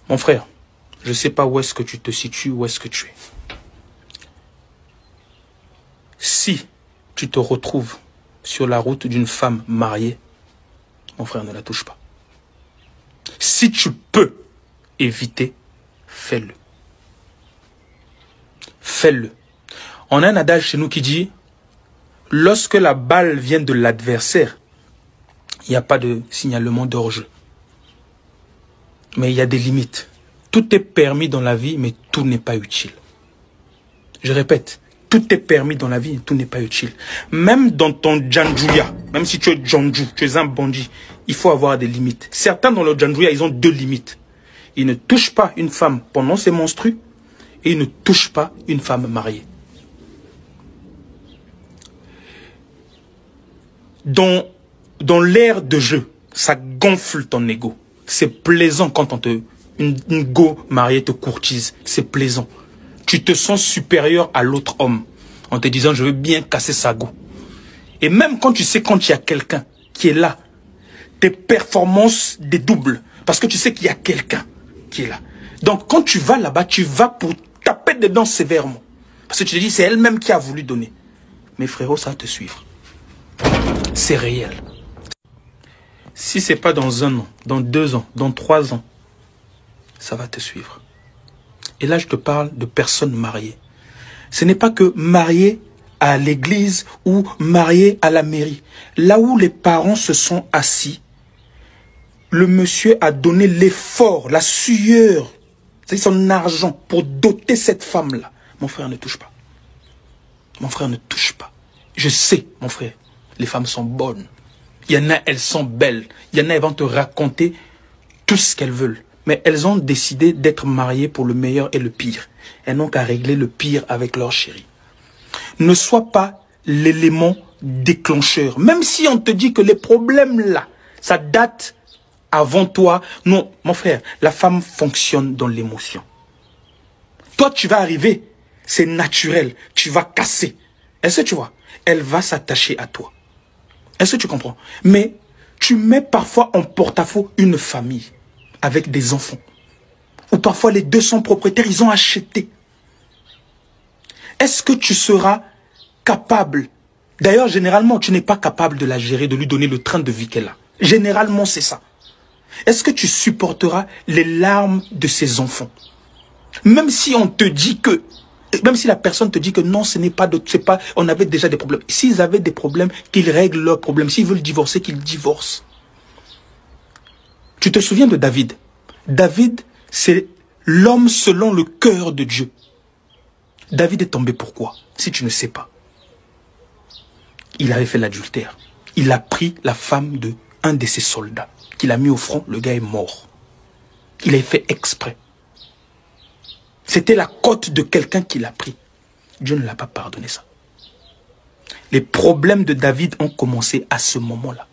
Mon frère, je ne sais pas où est-ce que tu te situes, où est-ce que tu es. Si tu te retrouves sur la route d'une femme mariée, mon frère, ne la touche pas. Si tu peux éviter, fais-le. Fais-le. On a un adage chez nous qui dit, lorsque la balle vient de l'adversaire, il n'y a pas de signalement d'hors-jeu. Mais il y a des limites. Tout est permis dans la vie, mais tout n'est pas utile. Je répète, tout est permis dans la vie, tout n'est pas utile. Même dans ton Djanjouya, même si tu es Djanjou, tu es un bandit, il faut avoir des limites. Certains dans le Djanjouya, ils ont 2 limites. Ils ne touchent pas une femme pendant ses menstrues et ils ne touchent pas une femme mariée. Dans l'ère de jeu, ça gonfle ton ego. C'est plaisant quand une go mariée te courtise. C'est plaisant. Tu te sens supérieur à l'autre homme en te disant je veux bien casser sa go. Et même quand tu sais quand il y a quelqu'un qui est là, tes performances dédoublent parce que tu sais qu'il y a quelqu'un qui est là. Donc quand tu vas là-bas, tu vas pour taper dedans sévèrement. Parce que tu te dis c'est elle-même qui a voulu donner. Mais frérot, ça va te suivre. C'est réel. Si ce n'est pas dans 1 an, dans 2 ans, dans 3 ans, ça va te suivre. Et là, je te parle de personnes mariées. Ce n'est pas que mariées à l'église ou mariées à la mairie. Là où les parents se sont assis, le monsieur a donné l'effort, la sueur, c'est son argent pour doter cette femme-là. Mon frère, ne touche pas. Mon frère, ne touche pas. Je sais, mon frère, les femmes sont bonnes. Il y en a, elles sont belles. Il y en a, elles vont te raconter tout ce qu'elles veulent. Mais elles ont décidé d'être mariées pour le meilleur et le pire. Elles n'ont qu'à régler le pire avec leur chéri. Ne sois pas l'élément déclencheur. Même si on te dit que les problèmes là, ça date avant toi. Non, mon frère, la femme fonctionne dans l'émotion. Toi, tu vas arriver, c'est naturel. Tu vas casser. Est-ce que tu vois? Elle va s'attacher à toi. Est-ce que tu comprends? Mais tu mets parfois en porte-à-faux une famille avec des enfants. Ou parfois les 2 sont propriétaires, ils ont acheté. Est-ce que tu seras capable? D'ailleurs, généralement, tu n'es pas capable de la gérer, de lui donner le train de vie qu'elle a. Généralement, c'est ça. Est-ce que tu supporteras les larmes de ses enfants? Même si on te dit que, même si la personne te dit que non, ce n'est pas c'est pas, on avait déjà des problèmes. S'ils avaient des problèmes, qu'ils règlent leurs problèmes. S'ils veulent divorcer, qu'ils divorcent. Tu te souviens de David? David, c'est l'homme selon le cœur de Dieu. David est tombé pourquoi? Si tu ne sais pas. Il avait fait l'adultère. Il a pris la femme de un de ses soldats, qu'il a mis au front, le gars est mort. Il avait fait exprès. C'était la côte de quelqu'un qui l'a pris. Dieu ne l'a pas pardonné ça. Les problèmes de David ont commencé à ce moment-là.